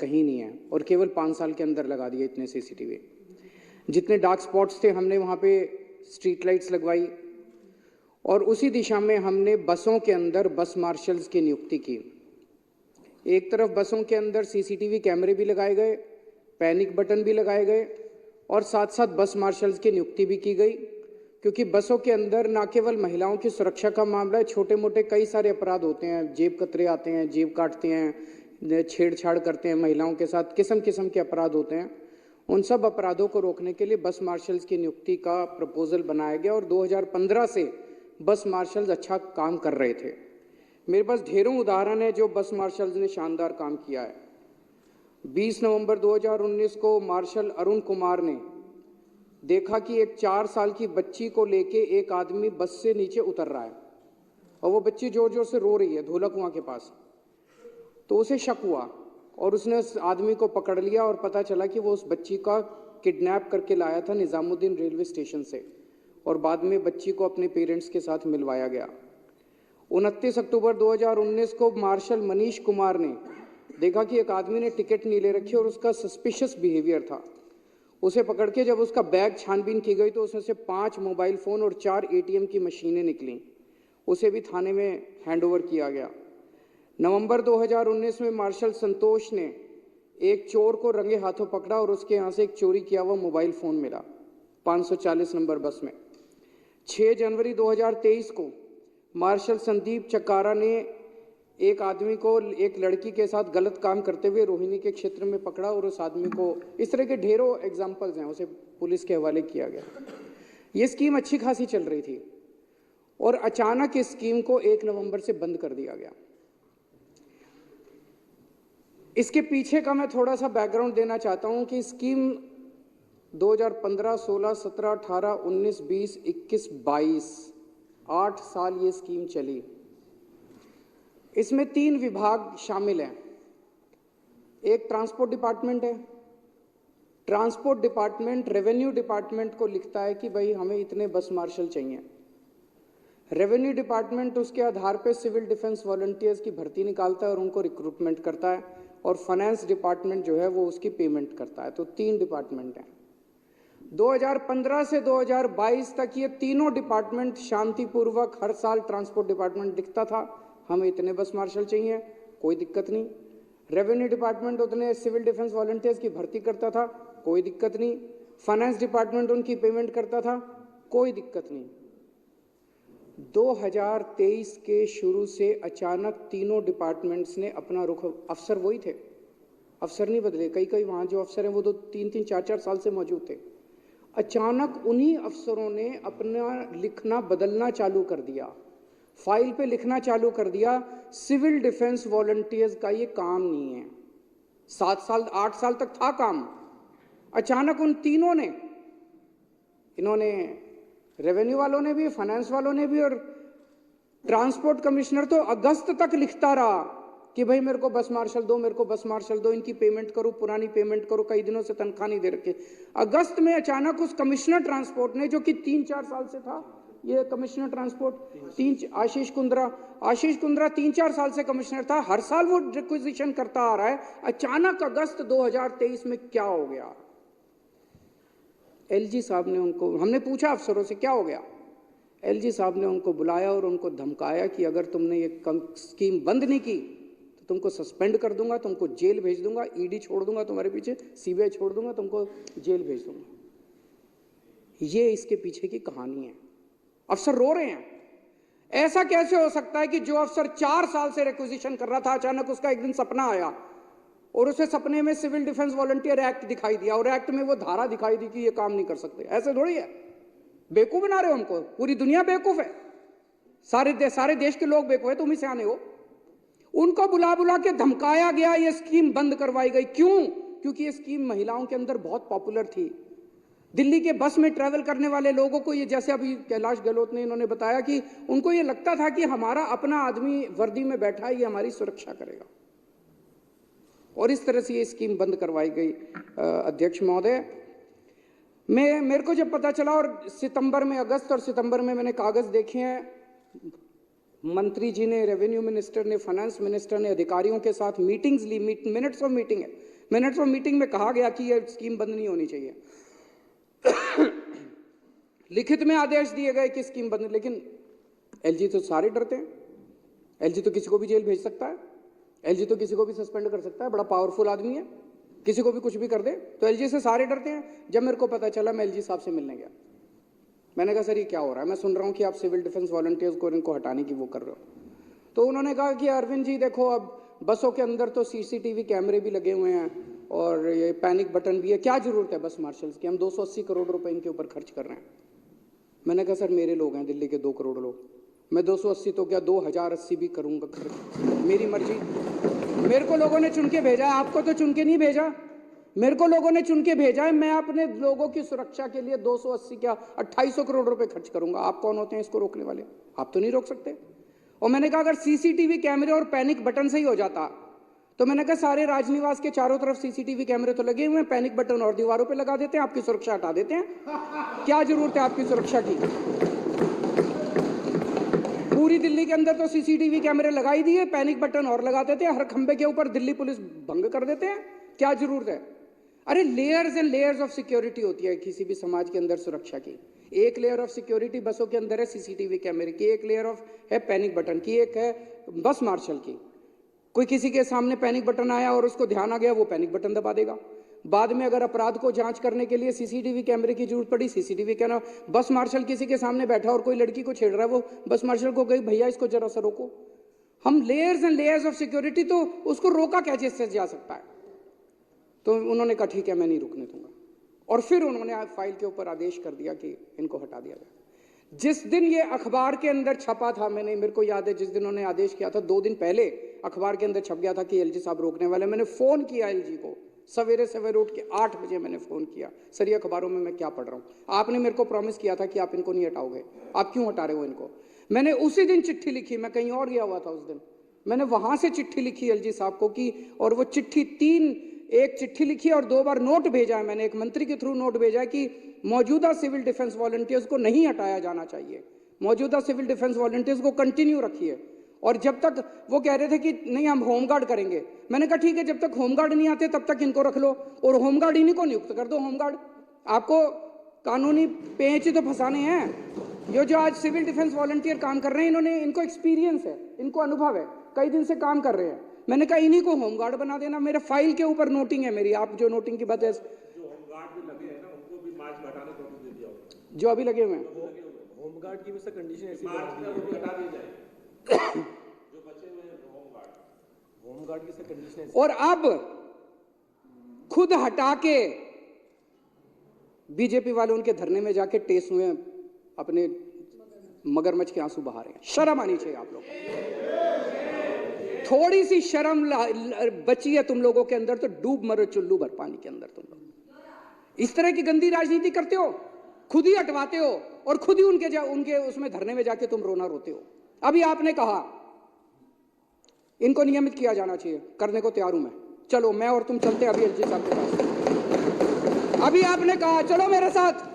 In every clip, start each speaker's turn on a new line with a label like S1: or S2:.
S1: कहीं नहीं है, और केवल 5 साल के अंदर लगा दिए इतने सीसीटीवी। जितने डार्क स्पॉट्स थे हमने वहाँ पे स्ट्रीट लाइट्स लगवाई, और उसी दिशा में हमने बसों के अंदर बस मार्शल्स की नियुक्ति की। एक तरफ बसों के अंदर सीसीटीवी कैमरे भी लगाए गए, पैनिक बटन भी लगाए गए, और साथ साथ बस मार्शल्स की नियुक्ति भी की गई, क्योंकि बसों के अंदर न केवल महिलाओं की सुरक्षा का मामला है, छोटे मोटे कई सारे अपराध होते हैं, जेब कतरे आते हैं, जेब काटते हैं, छेड़छाड़ करते हैं महिलाओं के साथ, किस्म किस्म के अपराध होते हैं। उन सब अपराधों को रोकने के लिए बस मार्शल्स की नियुक्ति का प्रपोजल बनाया गया, और 2015 से बस मार्शल्स अच्छा काम कर रहे थे। मेरे पास ढेरों उदाहरण है जो बस मार्शल्स ने शानदार काम किया है। 20 नवंबर 2019 को मार्शल अरुण कुमार ने देखा कि एक 4 साल की बच्ची को लेके एक आदमी बस से नीचे उतर रहा है, और वो बच्ची जोर जोर से रो रही है धोला कुआं के पास। तो उसे शक हुआ और उसने उस आदमी को पकड़ लिया, और पता चला कि वो उस बच्ची का किडनैप करके लाया था निजामुद्दीन रेलवे स्टेशन से, और बाद में बच्ची को अपने पेरेंट्स के साथ मिलवाया गया। 29 अक्टूबर 2019 को मार्शल मनीष कुमार ने देखा कि एक आदमी ने टिकट नहीं ले रखी और उसका सस्पिशियस बिहेवियर था। उसे पकड़ के जब उसका बैग छानबीन की गई तो उसमें से 5 मोबाइल फ़ोन और 4 एटीएम की मशीनें निकलीं। उसे भी थाने में हैंडओवर किया गया। नवंबर 2019 में मार्शल संतोष ने एक चोर को रंगे हाथों पकड़ा और उसके यहाँ से एक चोरी किया हुआ मोबाइल फ़ोन मिला 540 नंबर बस में। 6 जनवरी 2023 को मार्शल संदीप चकारा ने एक आदमी को एक लड़की के साथ गलत काम करते हुए रोहिणी के क्षेत्र में पकड़ा, और उस आदमी को, इस तरह के ढेरों एग्जाम्पल्स हैं, उसे पुलिस के हवाले किया गया। ये स्कीम अच्छी खासी चल रही थी, और अचानक इस स्कीम को 1 नवंबर से बंद कर दिया गया। इसके पीछे का मैं थोड़ा सा बैकग्राउंड देना चाहता हूं कि स्कीम 2015, 16, 17, 18, 19, 20, 21, 22 8 साल ये स्कीम चली। इसमें 3 विभाग शामिल हैं। एक ट्रांसपोर्ट डिपार्टमेंट है। ट्रांसपोर्ट डिपार्टमेंट रेवेन्यू डिपार्टमेंट को लिखता है कि भाई हमें इतने बस मार्शल चाहिए। रेवेन्यू डिपार्टमेंट उसके आधार पर सिविल डिफेंस वॉलंटियर्स की भर्ती निकालता है और उनको रिक्रूटमेंट करता है, और फाइनेंस डिपार्टमेंट जो है वो उसकी पेमेंट करता है। तो 3 डिपार्टमेंट हैं। 2015 से 2022 तक ये तीनों डिपार्टमेंट शांतिपूर्वक हर साल ट्रांसपोर्ट डिपार्टमेंट लिखता था हमें इतने बस मार्शल चाहिए, कोई दिक्कत नहीं। रेवेन्यू डिपार्टमेंट उतने सिविल डिफेंस वॉलंटियर्स की भर्ती करता था, कोई दिक्कत नहीं। फाइनेंस डिपार्टमेंट उनकी पेमेंट करता था, कोई दिक्कत नहीं। 2023 के शुरू से अचानक तीनों डिपार्टमेंट्स ने अपना रुख, अफसर वही थे, अफसर नहीं बदले। कई वहाँ जो अफसर हैं वो तो 3-3, 4-4 साल से मौजूद थे। अचानक उन्हीं अफसरों ने अपना लिखना बदलना चालू कर दिया, फाइल पे लिखना चालू कर दिया, सिविल डिफेंस वॉलंटियर्स का ये काम नहीं है। 7 साल 8 साल तक था काम। अचानक उन तीनों ने, इन्होंने, रेवेन्यू वालों ने भी, फाइनेंस वालों ने भी, और ट्रांसपोर्ट कमिश्नर तो अगस्त तक लिखता रहा कि भाई मेरे को बस मार्शल दो, मेरे को बस मार्शल दो, इनकी पेमेंट करो, पुरानी पेमेंट करो, कई दिनों से तनख्वाह नहीं दे रखे। अगस्त में अचानक उस कमिश्नर ट्रांसपोर्ट ने, जो कि 3-4 साल से था, ये कमिश्नर ट्रांसपोर्ट आशीष कुंद्रा 3-4 साल से कमिश्नर था, हर साल वो रिक्विजिशन करता आ रहा है। अचानक अगस्त 2023 में क्या हो गया? एलजी साहब ने उनको, हमने पूछा अफसरों से क्या हो गया, एलजी साहब ने उनको बुलाया और उनको धमकाया कि अगर तुमने ये स्कीम बंद नहीं की तो तुमको सस्पेंड कर दूंगा, तुमको जेल भेज दूंगा, ईडी छोड़ दूंगा तुम्हारे पीछे, सीबीआई छोड़ दूंगा, तुमको जेल भेज दूंगा। ये इसके पीछे की कहानी है। अफसर रो रहे हैं। ऐसा कैसे हो सकता है कि जो अफसर 4 साल से रिक्विजिशन कर रहा था, अचानक उसका एक दिन सपना आया और उसे सपने में सिविल डिफेंस वॉलंटियर एक्ट दिखाई दिया, और एक्ट में वो धारा दिखाई दी कि ये काम नहीं कर सकते। ऐसे थोड़ी है। बेवकूफ बना रहे हो हमको, पूरी दुनिया बेवकूफ है, सारे देश के लोग बेवकूफ है, तुम ही सियाने हो। उनको बुला बुला के धमकाया गया, ये स्कीम बंद करवाई गई। क्यों? क्योंकि ये स्कीम महिलाओं के अंदर बहुत पॉपुलर थी। दिल्ली के बस में ट्रैवल करने वाले लोगों को ये, जैसे अभी कैलाश गहलोत ने इन्होंने बताया कि उनको ये लगता था कि हमारा अपना आदमी वर्दी में बैठा है, ये हमारी सुरक्षा करेगा, और इस तरह से ये स्कीम बंद करवाई गई। अध्यक्ष महोदय, मेरे को जब पता चला, और सितंबर में, अगस्त और सितंबर में मैंने कागज देखे हैं, मंत्री जी ने, रेवेन्यू मिनिस्टर ने, फाइनेंस मिनिस्टर ने अधिकारियों के साथ मीटिंग्स ली, मिनट्स ऑफ मीटिंग है, मिनट्स ऑफ मीटिंग में कहा गया कि यह स्कीम बंद नहीं होनी चाहिए। लिखित में आदेश दिए गए कि स्कीम बंद, लेकिन एलजी तो सारे डरते हैं। एलजी तो किसी को भी जेल भेज सकता है, एलजी तो किसी को भी सस्पेंड कर सकता है, बड़ा पावरफुल आदमी है, किसी को भी कुछ भी कर दे। तो एलजी से सारे डरते हैं। जब मेरे को पता चला, मैं एलजी साहब से मिलने गया। मैंने कहा सर ये क्या हो रहा है, मैं सुन रहा हूँ कि आप सिविल डिफेंस वॉलंटियर्स को इनको हटाने की वो कर रहे हो। तो उन्होंने कहा कि अरविंद जी देखो, अब बसों के अंदर तो सीसीटीवी कैमरे भी लगे हुए हैं और ये पैनिक बटन भी है, क्या जरूरत है बस मार्शल्स की, हम 280 करोड़ रुपए इनके ऊपर खर्च कर रहे हैं। मैंने कहा सर मेरे लोग हैं दिल्ली के 2 करोड़ लोग, मैं 280 तो क्या 2080 भी करूंगा खर्च, मेरी मर्जी। मेरे को लोगों ने चुन के भेजा है, आपको तो चुन के नहीं भेजा, मेरे को लोगों ने चुन के भेजा है। मैं अपने लोगों की सुरक्षा के लिए 280 क्या 2800 करोड़ रुपए खर्च करूंगा। आप कौन होते हैं इसको रोकने वाले? आप तो नहीं रोक सकते। और मैंने कहा अगर सीसीटीवी कैमरे और पैनिक बटन से ही हो जाता, तो मैंने कहा सारे राजनिवास के चारों तरफ सीसीटीवी कैमरे तो लगे हुए हैं, पैनिक बटन और दीवारों पे लगा देते हैं, आपकी सुरक्षा हटा देते हैं। क्या जरूरत है आपकी सुरक्षा की? पूरी दिल्ली के अंदर तो सीसीटीवी कैमरे लगा ही दिए, पैनिक बटन और लगा देते हैं, हर खंबे के ऊपर दिल्ली पुलिस भंग कर देते हैं। क्या जरूरत है? अरे layers and layers of security होती है किसी भी समाज के अंदर सुरक्षा की। एक लेयर ऑफ सिक्योरिटी बसों के अंदर है सीसीटीवी कैमरे की, एक लेयर ऑफ है पैनिक बटन की, एक है बस मार्शल की। कोई किसी के सामने पैनिक बटन आया और उसको ध्यान आ गया, वो पैनिक बटन दबा देगा। बाद में अगर अपराध को जांच करने के लिए सीसीटीवी कैमरे की जरूरत पड़ी, सीसीटीवी कैमरा। बस मार्शल किसी के सामने बैठा और कोई लड़की को छेड़ रहा है, वो बस मार्शल को गई भैया इसको जरा सा रोको। हम layers and layers of security, तो उसको रोका कैसे जा सकता है? तो उन्होंने कहा ठीक है मैं नहीं रुकने दूंगा, और फिर उन्होंने फाइल के ऊपर आदेश कर दिया कि इनको हटा दिया जाए। जिस दिन ये अखबार के अंदर छपा था, मेरे को याद है जिस दिन उन्होंने आदेश किया था 2 दिन पहले अखबार के अंदर छप गया था कि एलजी साहब रोकने वाले। मैंने फोन किया एलजी को, सवेरे सवेरे उठ के 8 बजे मैंने फोन किया, सर ये अखबारों में मैं क्या पढ़ रहा हूँ, आपने मेरे को प्रॉमिस किया था कि आप इनको नहीं हटाओगे, आप क्यों हटा रहे हो इनको? मैंने उसी दिन चिट्ठी लिखी, मैं कहीं और गया हुआ था उस दिन, मैंने वहां से चिट्ठी लिखी एलजी साहब को कि, और वो चिट्ठी एक चिट्ठी लिखी और 2 बार नोट भेजा है मैंने, एक मंत्री के थ्रू नोट भेजा है कि मौजूदा सिविल डिफेंस वॉलंटियर्स को नहीं हटाया जाना चाहिए, मौजूदा सिविल डिफेंस वॉलंटियर्स को कंटिन्यू रखिए। और जब तक वो कह रहे थे कि नहीं हम होमगार्ड करेंगे, मैंने कहा ठीक है जब तक होमगार्ड नहीं आते तब तक इनको रख लो, और होमगार्ड इन्हीं को नियुक्त कर दो। होमगार्ड आपको कानूनी पेंच तो फंसाने हैं। जो आज सिविल डिफेंस वॉलंटियर काम कर रहे हैं, इन्होंने, इनको एक्सपीरियंस है, इनको अनुभव है, कई दिन से काम कर रहे हैं। मैंने कहा इन्हीं को होमगार्ड बना देना। मेरे फाइल के ऊपर नोटिंग है मेरी, आप जो नोटिंग की बात है,
S2: जो होमगार्ड भी लगे हैं ना उनको भी मार्च में हटाने को दे दिया होगा।
S1: जो अभी लगे हुए हैं
S2: होमगार्ड की भी कंडीशन ऐसी मार्च में वो भी हटा दिया जाए जो बचे हुए हैं होमगार्ड की कंडीशन ऐसी।
S1: और अब खुद हटा के बीजेपी वाले उनके धरने में जाके टेस हुए अपने मगरमच्छ के आंसू बहा रहे हैं। शर्म आनी चाहिए आप लोग, थोड़ी सी शर्म बची है तुम लोगों के अंदर तो डूब मरो चुल्लू भर पानी के अंदर। तुम लोग इस तरह की गंदी राजनीति करते हो, खुद ही हटवाते हो और खुद ही उनके उसमें धरने में जाके तुम रोना रोते हो। अभी आपने कहा इनको नियमित किया जाना चाहिए, करने को तैयार हूं मैं, चलो मैं और तुम चलते अभी एलजी साहब के पास। अभी आपने कहा चलो मेरे साथ,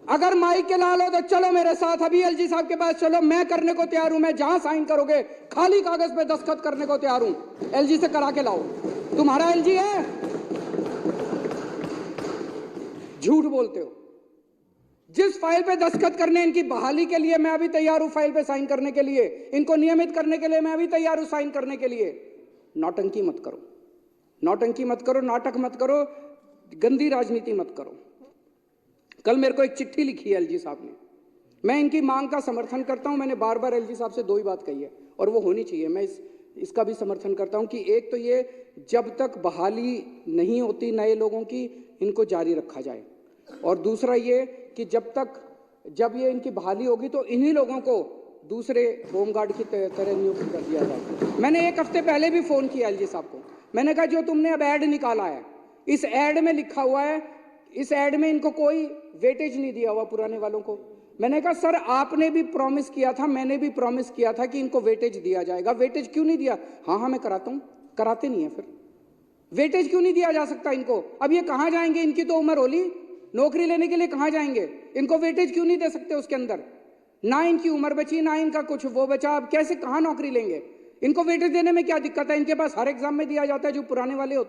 S1: अगर माइक के लाल हो तो चलो मेरे साथ, अभी एलजी साहब के पास चलो, मैं करने को तैयार हूं, मैं जहां साइन करोगे खाली कागज पे दस्तखत करने को तैयार हूं, एलजी से करा के लाओ। तुम्हारा एलजी है? झूठ बोलते हो। जिस फाइल पे दस्तखत करने इनकी बहाली के लिए मैं अभी तैयार हूं, फाइल पे साइन करने के लिए, इनको नियमित करने के लिए मैं अभी तैयार हूं साइन करने के लिए। नौटंकी मत करो, नौटंकी मत करो, नाटक मत करो, गंदी राजनीति मत करो। कल मेरे को एक चिट्ठी लिखी है एलजी साहब ने, मैं इनकी मांग का समर्थन करता हूं, मैंने बार बार एलजी साहब से 2 ही बात कही है और वो होनी चाहिए। मैं इसका भी समर्थन करता हूं कि एक तो ये जब तक बहाली नहीं होती नए लोगों की, इनको जारी रखा जाए, और दूसरा ये कि जब ये इनकी बहाली होगी तो इन्हीं लोगों को दूसरे होमगार्ड की तरह नियुक्त कर दिया जाए। मैंने 1 हफ्ते पहले भी फोन किया एलजी साहब को, मैंने कहा जो तुमने अब ऐड निकाला है, इस ऐड में लिखा हुआ है, इस ऐड में इनको कोई वेटेज नहीं दिया हुआ पुराने वालों को। मैंने कहा सर आपने भी प्रॉमिस किया था, मैंने भी प्रॉमिस किया था कि इनको वेटेज दिया जाएगा, वेटेज क्यों नहीं दिया? हाँ मैं कराता हूं, कराते नहीं है, फिर वेटेज क्यों नहीं दिया जा सकता इनको? अब ये कहां जाएंगे? इनकी तो उम्र होली, नौकरी लेने के लिए कहां जाएंगे? इनको वेटेज क्यों नहीं दे सकते उसके अंदर? ना इनकी उम्र बची, ना इनका कुछ वो बचा, अब कैसे कहाँ नौकरी लेंगे? इनको वेटेज देने में क्या दिक्कत है? इनके पास हर एग्जाम में दिया जाता है जो पुराने वाले होते हैं।